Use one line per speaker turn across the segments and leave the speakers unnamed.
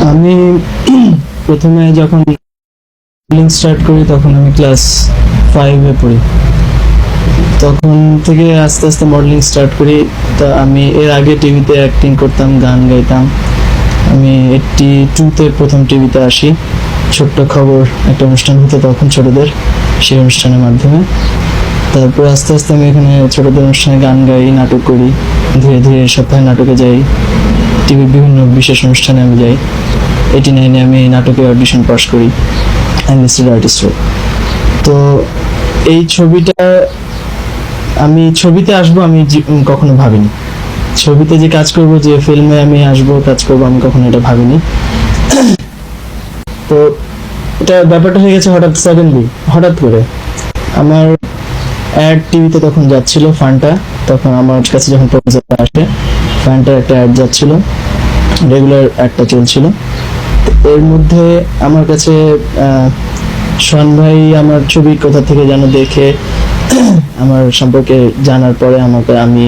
আমি প্রথমে যখন মডেলিং স্টার্ট করি তখন আমি ক্লাস 5-এ পড়ি। তখন থেকে আস্তে আস্তে মডেলিং স্টার্ট করি। তা আমি এর আগে টিভিতে অ্যাক্টিং করতাম, গান গাইতাম। আমি 82-তে প্রথম টিভিতে আসি। ছোট্ট খবর একটা অনুষ্ঠান হতো তখন ছোটদের, সেই অনুষ্ঠানের মাধ্যমে। তারপর আস্তে আস্তে আমি এখানে ছোটদের অনুষ্ঠানে গান গাই, নাটক করি। ধীরে ধীরে সপ্তাহে নাটকে যাই, টিভির বিভিন্ন বিশেষ অনুষ্ঠানে আমি যাই। 89-এ আমি নাটকে অডিশন পাস করি এনলিস্টেড আর্টিস্ট। তো এই ছবিটা, আমি ছবিতে আসবো আমি কখনো ভাবিনি। ছবিতে যে কাজ করব, যে ফিল্মে আমি আসবো কাজ করবো, আমি কখনো এটা ভাবিনি। তো এটা ব্যাপারটা হয়ে গেছে সাডেনলি, হঠাৎ করে। আমার অ্যাড টিভিতে তখন যাচ্ছিল, ফান্টা। তখন আমার কাছে যখন প্রপোজাল আসে, ফান্টার একটা অ্যাড যাচ্ছিল, রেগুলার অ্যাডটা চলছিল। এর মধ্যে আমার কাছে সোহান ভাই আমার ছবি কোথা থেকে যেন দেখে আমার সম্পর্কে জানার পরে আমি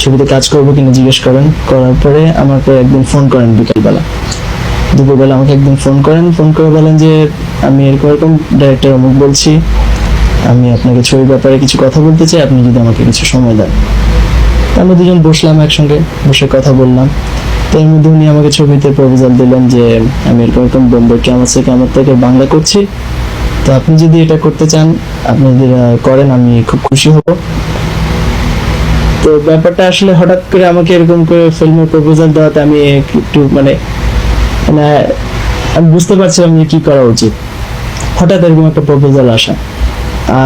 ছবিতে কাজ করবো কিনা জিজ্ঞেস করার পরে আমাকে একদিন ফোন করেন দুপুরবেলা আমাকে একদিন ফোন করে বলেন যে আমি এরকম ডাইরেক্টর অমুক বলছি, আমি আপনাকে ছবির ব্যাপারে কিছু কথা বলতে চাই, আপনি যদি আমাকে কিছু সময় দেন। আমরা দুজন বসলাম, একসঙ্গে বসে কথা বললাম। তো এর মধ্যে উনি আমাকে ছবিতে প্রপোজাল দিলেন যে আমি এরকম বোম্বে কেমন থেকে বাংলা করছি, তো আপনি যদি এটা করতে চান, আপনি যদি করেন, আমি খুব খুশি হব। তো ব্যাপারটা আসলে হঠাৎ করে আমাকে এরকম করে ফিল্মের প্রপোজাল দেওয়াতে আমি একটু মানে মানে আমি বুঝতে পারছিলাম যে কি করা উচিত। হঠাৎ এরকম একটা প্রপোজাল আসা,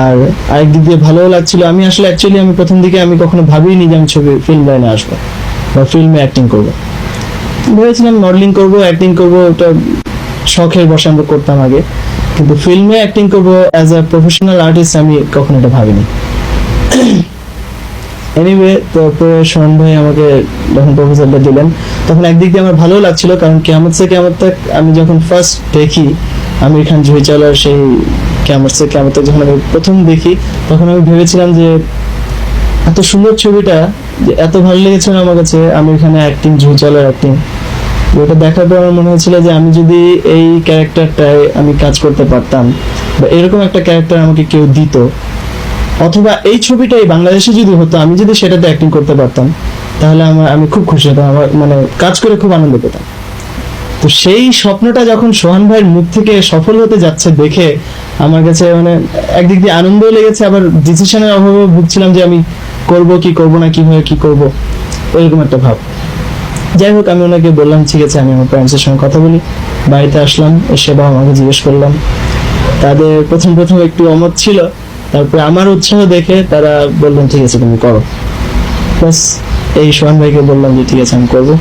আর আরেক দিক দিয়ে ভালোও লাগছিল। আমি আসলে অ্যাকচুয়ালি আমি প্রথম দিকে আমি কখনো ভাবিনি যে আমি ফিল্ম লাইনে আসবো বা ফিল্মে অ্যাক্টিং করবো। ভেবেছিলাম মডেলিং করবো, অ্যাক্টিং করবো, ওটা শখের বসে আমরা করতাম আগে। কিন্তু ফিল্মে অ্যাক্টিং করবো অ্যাজ আ প্রফেশনাল আর্টিস্ট আমি কখনো এটা ভাবিনি। এনিওয়ে, তারপরে সোহান ভাই আমাকে যখন প্রপোজালটা দিলেন, তখন একদিক দিয়ে আমার ভালো লাগছিল, কারণ কিয়ামত সে কিয়ামত তক আমি যখন ফার্স্ট দেখি আমির খান জুহি চাওলার সেই কিয়ামত সে কিয়ামত তক যখন আমি প্রথম দেখি, তখন আমি ভেবেছিলাম যে এত সুন্দর ছবিটা, যে এত ভালো লেগেছিল আমার কাছে আমির খানের অ্যাক্টিং, জুহি চাওলার অ্যাক্টিং। ওটা দেখার পর আমার মনে হয়েছিল যে আমি যদি এই ক্যারেক্টারটায় আমি কাজ করতে পারতাম, বা এরকম একটা ক্যারেক্টার আমাকে কেউ দিত, অথবা এই ছবিটাই বাংলাদেশে যদি হতো, আমি যদি সেটাতে অ্যাক্টিং করতে পারতাম, তাহলে আমি খুব খুশি হতাম, আমার মানে কাজ করে খুব আনন্দ পেতাম। তো সেই স্বপ্নটা যখন সোহান ভাইয়ের মুখ থেকে সফল হতে যাচ্ছে দেখে আমার কাছে মানে একদিক দিয়ে আনন্দও লেগেছে, আবার ডিসিশনের অভাবে ভুগছিলাম যে আমি করব কি করব না, কিভাবে কি করব, এরকম একটা ভাব। যাই হোক, আমি ওনাকে বললাম ঠিক আছে, আমি আমার প্যারেন্টসের সঙ্গে কথা বলি। বাড়িতে আসলাম, এসে বাবা আমাকে জিজ্ঞেস করলাম। তাদের প্রথম একটু অমত ছিল, তারপরে আমার উৎসাহ দেখে তারা বললেন ঠিক আছে তুমি করো। বাস এই সোহান ভাইকে বললাম যে ঠিক আছে আমি করবো।